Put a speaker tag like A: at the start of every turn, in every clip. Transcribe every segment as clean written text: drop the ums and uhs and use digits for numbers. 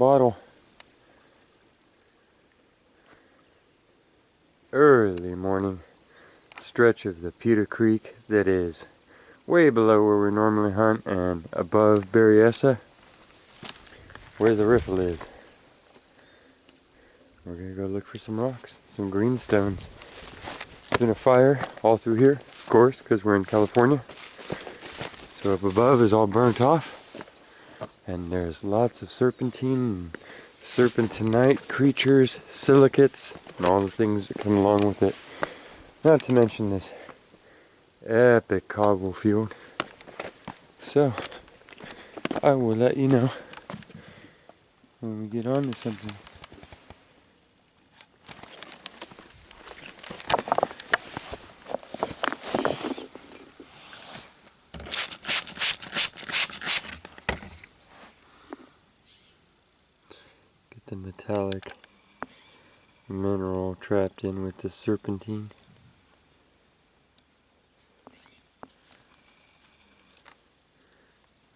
A: bottle. Early morning stretch of the Putah Creek that is way below where we normally hunt and above Berryessa, where the riffle is. We're gonna go look for some rocks, some greenstones. There's been a fire all through here, of course, because we're in California. So up above is all burnt off, and there's lots of serpentine and serpentinite creatures, silicates, and all the things that come along with it. Not to mention this epic cobble field. So I will let you know when we get on to something. Get the metallic mineral trapped in with the serpentine.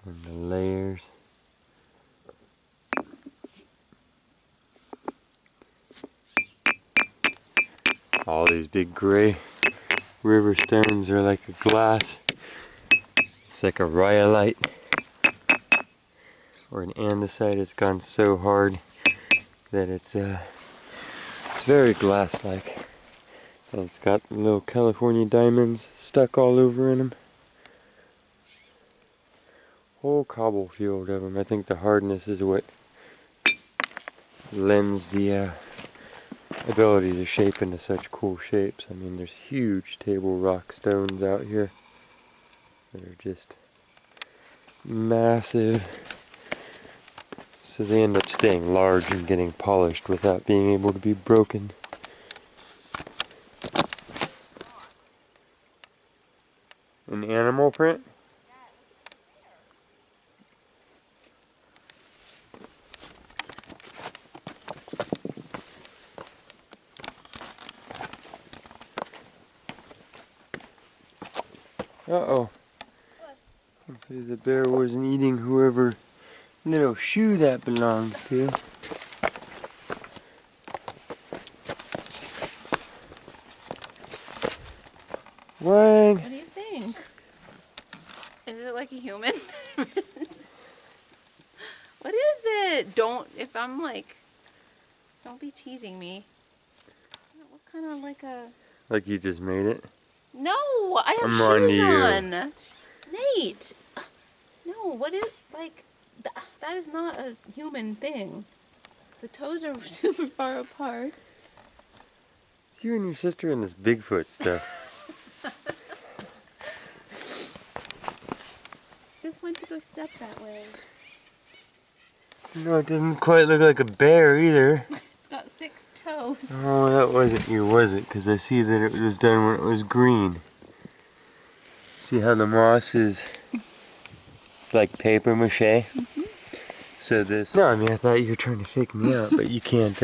A: And the layers. All these big gray river stones are like a glass. It's like a rhyolite or an andesite. It's gone so hard that it's very glass-like. And it's got little California diamonds stuck all over in them. Whole cobble field of them. I think the hardness is what lends the ability to shape into such cool shapes. I mean, there's huge table rock stones out here that are just massive. So they end up staying large and getting polished without being able to be broken. An animal print? Uh-oh. Hopefully the bear wasn't eating whoever little shoe that belongs to. What?
B: What do you think? Is it like a human? What is it? Don't be teasing me. What kind of like a...
A: Like you just made it?
B: No, I have
A: I'm
B: shoes
A: on
B: on. Nate. No, what is, like, that is not a human thing. The toes are super far apart.
A: It's you and your sister and this Bigfoot stuff.
B: Just went to go step that way.
A: No, it doesn't quite look like a bear either.
B: It's got 6 toes.
A: Oh, that wasn't you, was it? Because I see that it was done when it was green. See how the moss is like paper mache?
B: Mm-hmm.
A: So this... No, I mean, I thought you were trying to fake me out, but you can't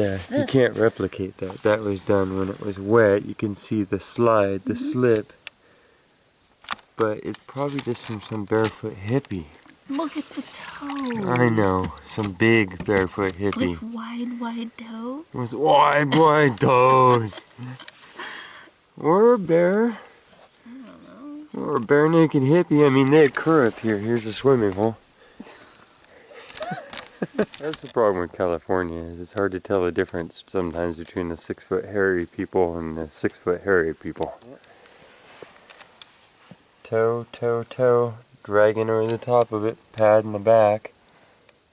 A: replicate that. That was done when it was wet. You can see the slide, the slip. But it's probably just from some barefoot hippie.
B: Look at the toes.
A: I know, some big barefoot hippie.
B: With wide toes?
A: With wide toes. Or a bear.
B: I don't know.
A: Or a bare naked hippie. I mean, they occur up here. Here's a swimming hole. That's the problem with California, is it's hard to tell the difference sometimes between the 6-foot hairy people and the 6-foot hairy people. Toe, dragging over the top of it, pad in the back.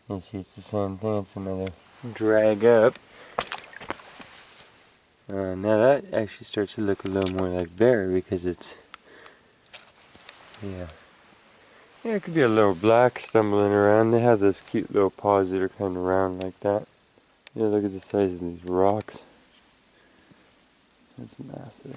A: You see, it's the same thing, it's another drag up. Now that actually starts to look a little more like bear because it's, yeah, it could be a little black stumbling around. They have those cute little paws that are kind of round like that. Yeah, look at the size of these rocks. That's massive.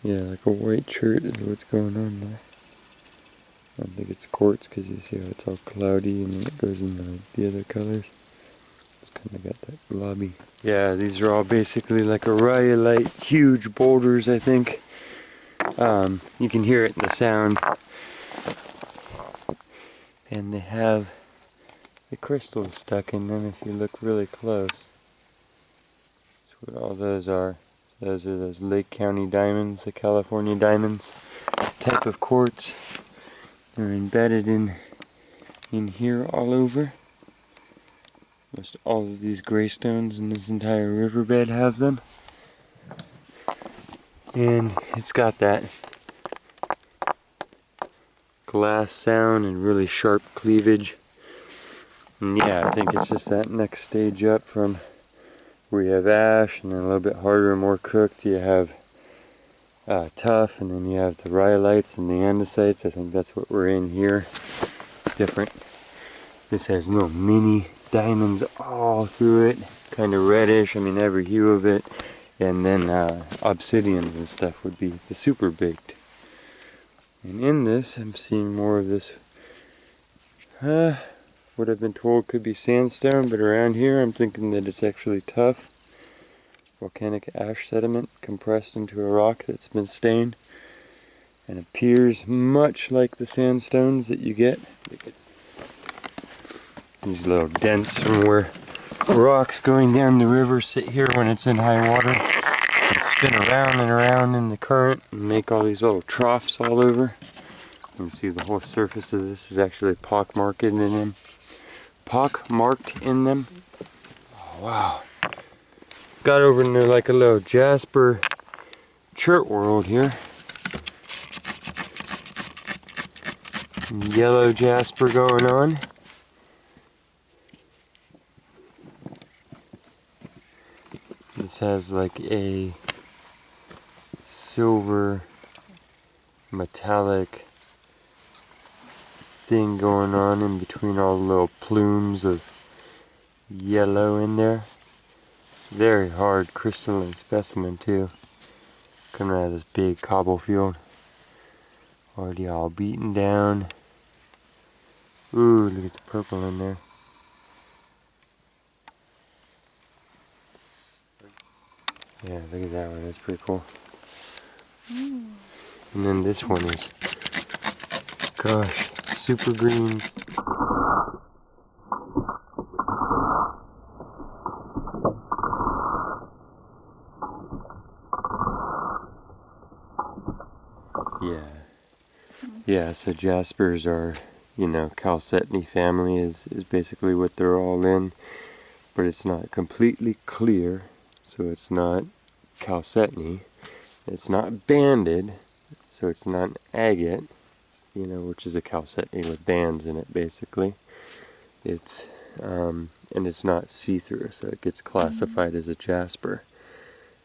A: Yeah, like a white shirt is what's going on there. I don't think it's quartz because you see how it's all cloudy and then it goes into the other colors. It's Kind of got that lobby. Yeah, these are all basically like a rhyolite, huge boulders, I think. You can hear it in the sound. And they have the crystals stuck in them if you look really close. That's what all those are. Those are those Lake County diamonds, the California diamonds type of quartz. They're embedded in here all over. Most all of these gray stones in this entire riverbed have them. And it's got that glass sound and really sharp cleavage. And yeah, I think it's just that next stage up from where you have ash, and then a little bit harder and more cooked you have tough, and then you have the rhyolites and the andesites. I think that's what we're in here. Different. This has little mini diamonds all through it, kind of reddish, I mean every hue of it. And then obsidians and stuff would be the super baked. And in this, I'm seeing more of this, what I've been told could be sandstone, but around here I'm thinking that it's actually tough volcanic ash sediment compressed into a rock that's been stained, and appears much like the sandstones that you get. These little dents from where rocks going down the river sit here when it's in high water and spin around and around in the current and make all these little troughs all over. You can see the whole surface of this is actually pockmarked in them. Pockmarked in them. Oh, wow. Got over into like a little Jasper chert world here. Yellow Jasper going on. This has like a silver metallic thing going on in between all the little plumes of yellow in there. Very hard crystalline specimen too. Coming out of this big cobble field. Already all beaten down. Ooh, look at the purple in there. Yeah, look at that one, that's pretty cool. And then this one is, gosh, super green. Yeah, so Jaspers are, you know, chalcedony family is basically what they're all in, but it's not completely clear, so it's not chalcedony. It's not banded, so it's not an agate, you know, which is a chalcedony with bands in it, basically. It's, and it's not see-through, so it gets classified as a jasper.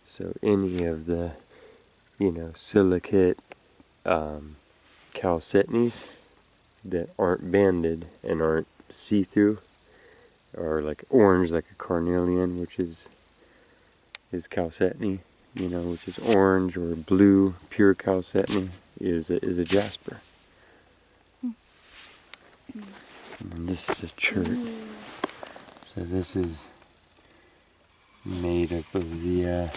A: So any of the, you know, silicate chalcedonies that aren't banded and aren't see-through, or like orange, like a carnelian, which is chalcedony, you know, which is orange, or blue, pure chalcedony, is a jasper. And this is a chert. So this is made up of the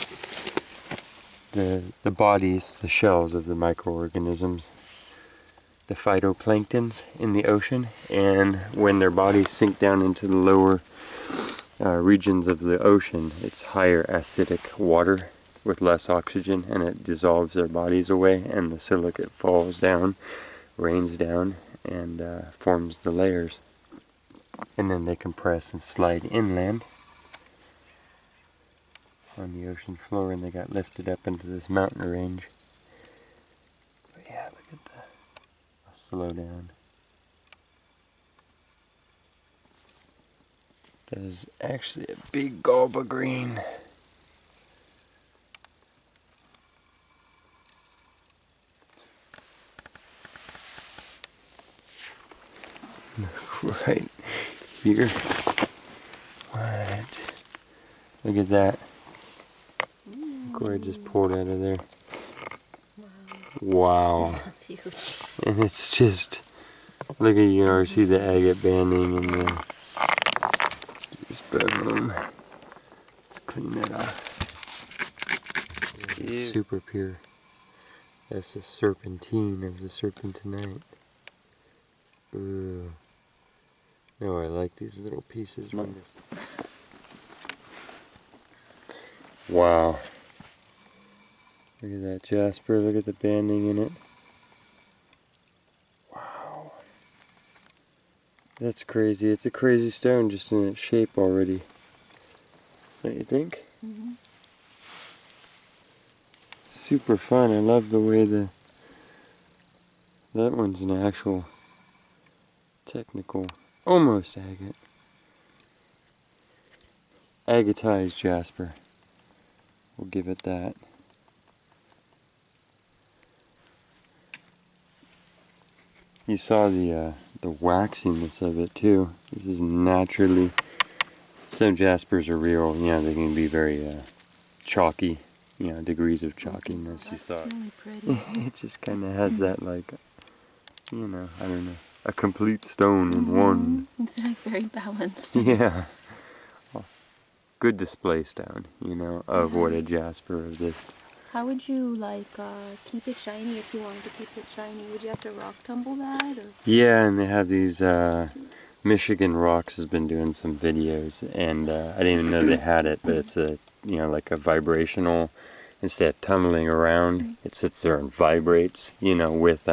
A: bodies, the shells of the microorganisms, the phytoplanktons in the ocean, and when their bodies sink down into the lower regions of the ocean, it's higher acidic water with less oxygen, and it dissolves their bodies away, and the silicate falls down, rains down, and forms the layers. And then they compress and slide inland on the ocean floor, and they got lifted up into this mountain range. But yeah, look at the... I'll slow down. There's actually a big galba green. Right here. What? Look at that. Look where I just pulled out of there. Wow.
B: That's huge.
A: And it's just, look at, you know, see the agate banding and the, just Boom. Let's clean that off. It's super pure. That's the serpentine of the serpentinite. Ooh. Oh, I like these little pieces. Wow. Look at that Jasper. Look at the banding in it. Wow. That's crazy. It's a crazy stone just in its shape already. Don't you think?
B: Mm-hmm.
A: Super fun. I love the way that one's an actual technical, almost agate. Agatized Jasper. We'll give it that. You saw the waxiness of it too. This is naturally. Some Jaspers are real. You know, they can be very chalky. You know, degrees of chalkiness.
B: Oh,
A: You saw.
B: that's really pretty.
A: It just kind of has that, like, you know, I don't know, a complete stone in
B: Mm-hmm.
A: one.
B: It's like very balanced.
A: Yeah. Good display stone, you know, of what a Jasper of this.
B: How would you like keep it shiny if you wanted to keep it shiny? Would you have to rock tumble that? Or?
A: Yeah, and they have these, Michigan Rocks has been doing some videos, and I didn't even know they had it, but it's a, you know, like a vibrational, instead of tunneling around, it sits there and vibrates, you know, with,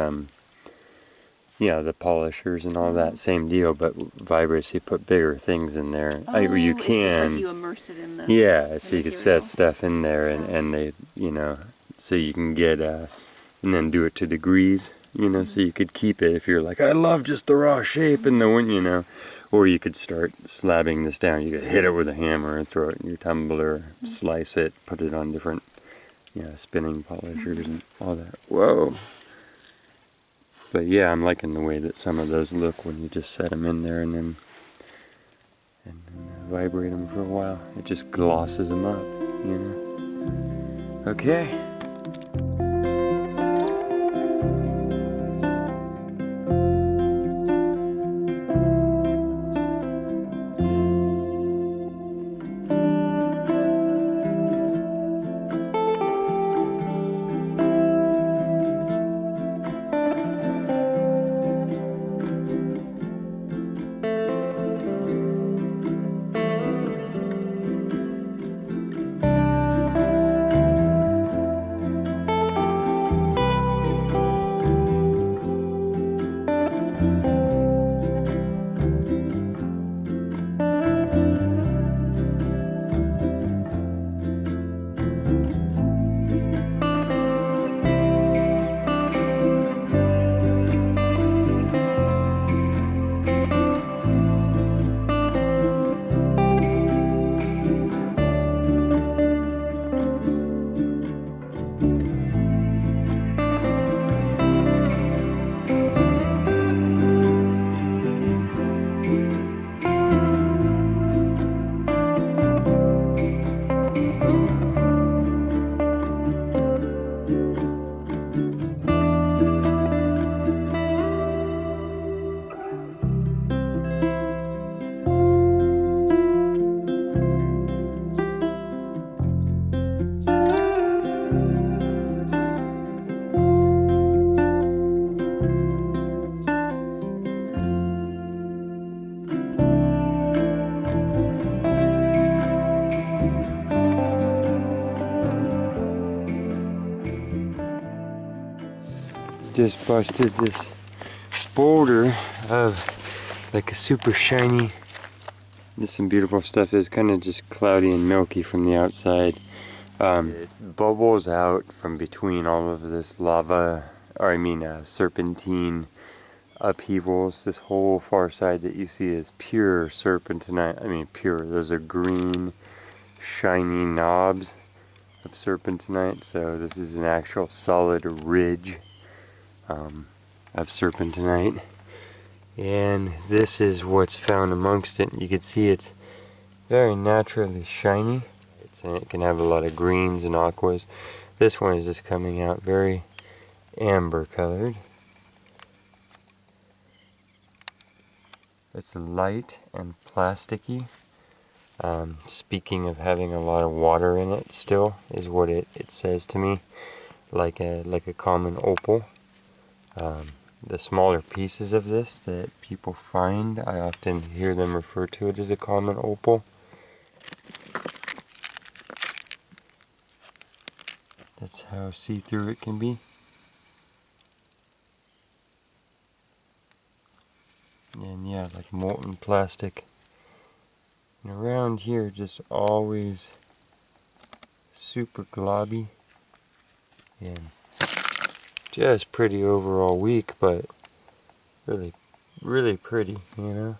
A: you know, the polishers and all that, same deal, but vibrates, you put bigger things in there.
B: Oh,
A: You
B: it's
A: can.
B: just like you immerse it in the
A: Yeah, so you could
B: material.
A: set stuff in there, and they, you know, so you can get, and then do it to degrees, you know, so you could keep it if you're like, I love just the raw shape and the one, you know, or you could start slabbing this down. You could hit it with a hammer and throw it in your tumbler, slice it, put it on different, you know, spinning polishers and all that. Whoa. But yeah, I'm liking the way that some of those look when you just set them in there and then vibrate them for a while. It just glosses them up, you know. Okay. Just busted this boulder of like a super shiny, there's some beautiful stuff. It's kind of just cloudy and milky from the outside. It bubbles out from between all of this lava, or I mean serpentine upheavals. This whole far side that you see is pure serpentinite. I mean pure, those are green shiny knobs of serpentinite. So this is an actual solid ridge of serpentinite, and this is what's found amongst it. You can see it's very naturally shiny. It can have a lot of greens and aquas. This one is just coming out very amber colored. It's light and plasticky. Speaking of having a lot of water in it still, is what it says to me, like a common opal. The smaller pieces of this that people find, I often hear them refer to it as a common opal. That's how see-through it can be. And yeah, like molten plastic. And around here, just always super globby. And just pretty overall weak, but really, really pretty, you know?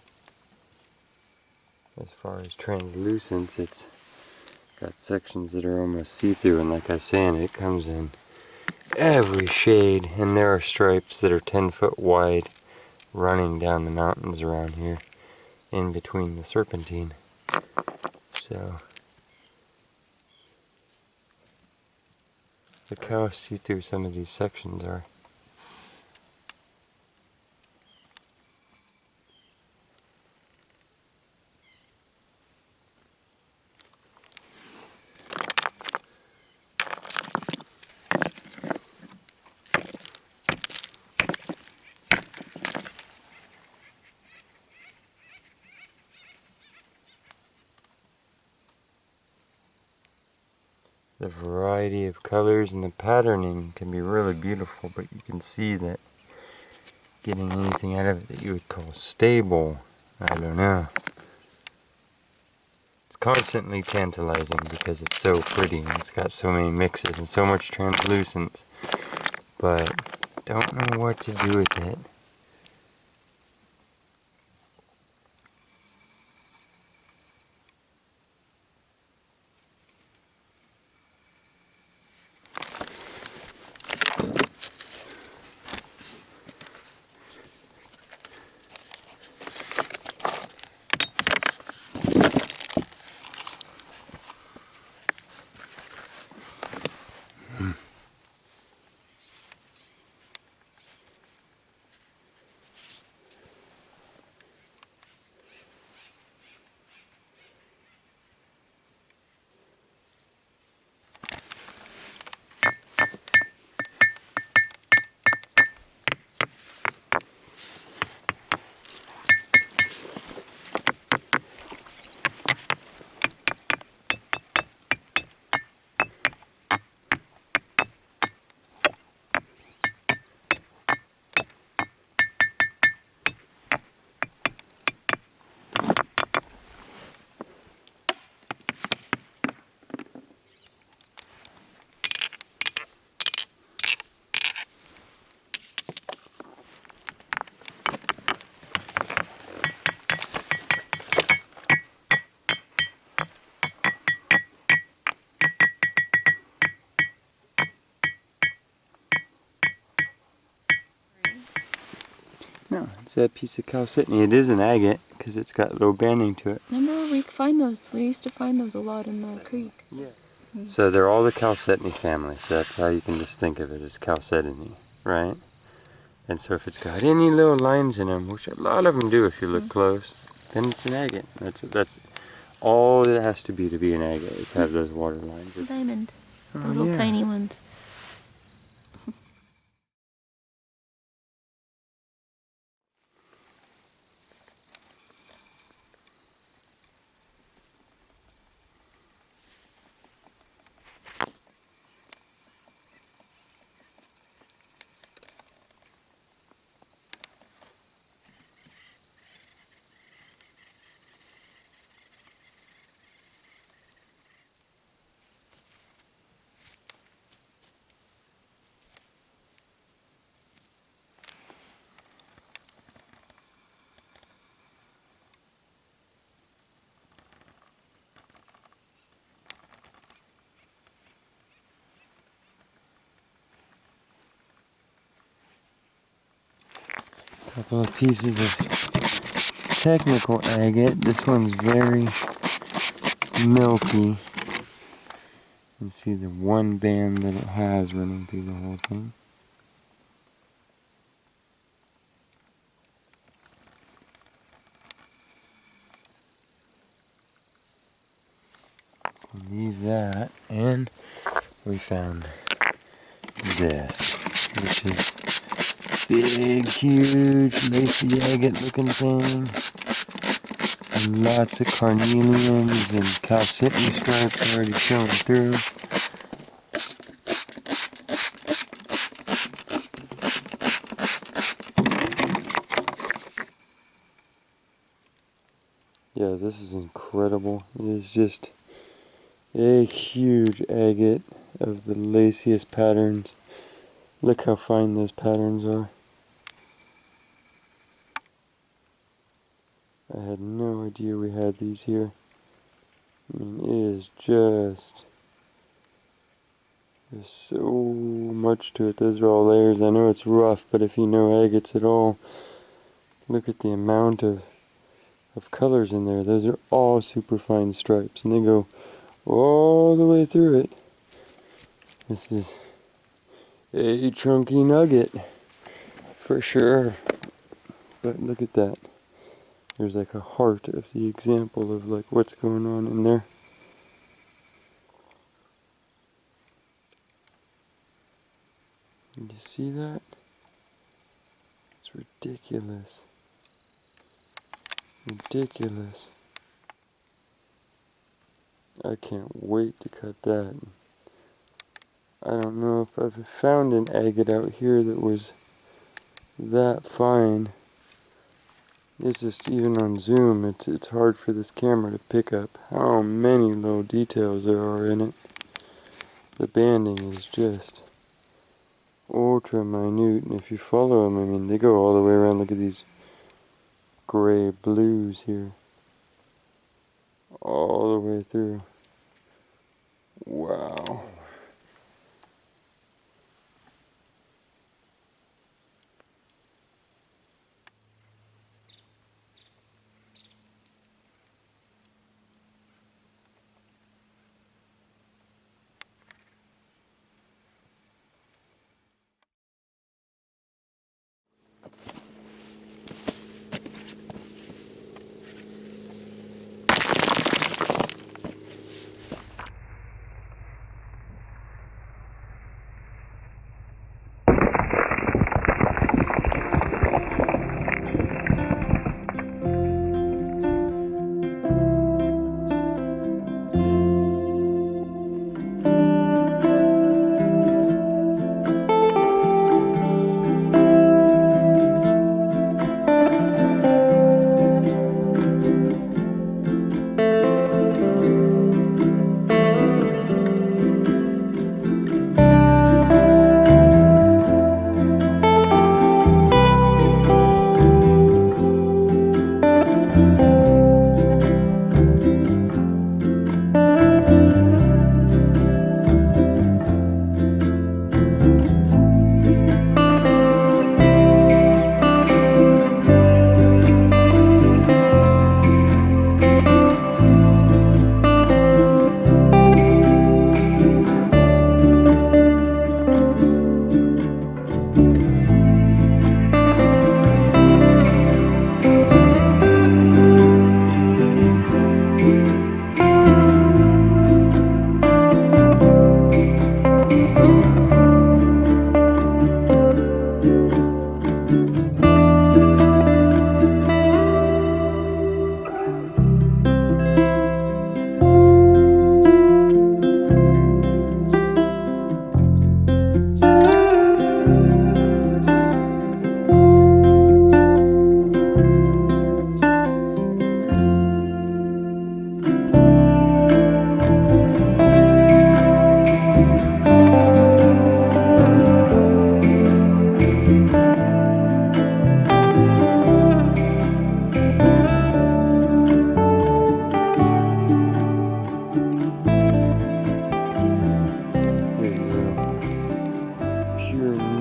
A: As far as translucence, it's got sections that are almost see-through, and like I was saying, it comes in every shade, and there are stripes that are 10 foot wide running down the mountains around here in between the Serpentine. So look how see-through some of these sections are. The variety of colors and the patterning can be really beautiful, but you can see that getting anything out of it that you would call stable, I don't know. It's constantly tantalizing because it's so pretty and it's got so many mixes and so much translucence, but don't know what to do with it. No, it's a piece of chalcedony. It is an agate because it's got low banding to it.
B: Remember, we find those. We used to find those a lot in the creek.
A: Yeah. So they're all the chalcedony family, so that's how you can just think of it as chalcedony, right? And so if it's got any little lines in them, which a lot of them do if you look close, then it's an agate. That's all it has to be an agate, is have those water lines.
B: Diamond. Those little tiny ones.
A: Couple of pieces of technical agate. This one's very milky. You can see the one band that it has running through the whole thing. Leave that, and we found this, which is big, huge, lacy agate looking thing. And lots of carnelians and calcitony stripes already showing through. Yeah, this is incredible. It is just a huge agate of the laciest patterns. Look how fine those patterns are. I had no idea we had these here. I mean, it is just, there's so much to it. Those are all layers. I know it's rough, but if you know agates at all, look at the amount of colors in there. Those are all super fine stripes, and they go all the way through it. This is a chunky nugget for sure. But look at that. There's like a heart of the example of like what's going on in there. You see that? It's ridiculous. Ridiculous. I can't wait to cut that. I don't know if I've found an agate out here that was that fine. It's just, even on zoom, it's hard for this camera to pick up how many little details there are in it. The banding is just ultra minute, and if you follow them, I mean, they go all the way around. Look at these gray blues here. All the way through. Wow.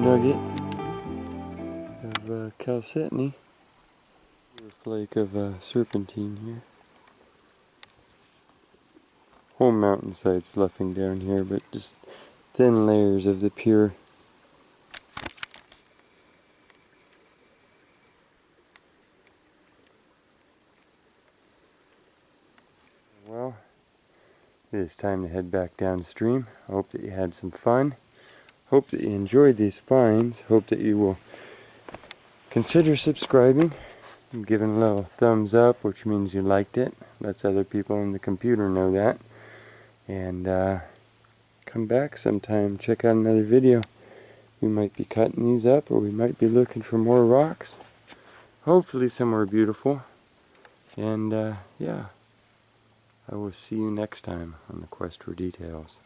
A: Nugget of calcitony. A flake of serpentine here. Whole mountainside sloughing down here, but just thin layers of the pure. Well, It is time to head back downstream. I hope that you had some fun. Hope that you enjoyed these finds. Hope that you will consider subscribing. I'm giving a little thumbs up, which means you liked it. Lets other people in the computer know that. And come back sometime. Check out another video. We might be cutting these up, or we might be looking for more rocks. Hopefully somewhere beautiful. And yeah, I will see you next time on the quest for details.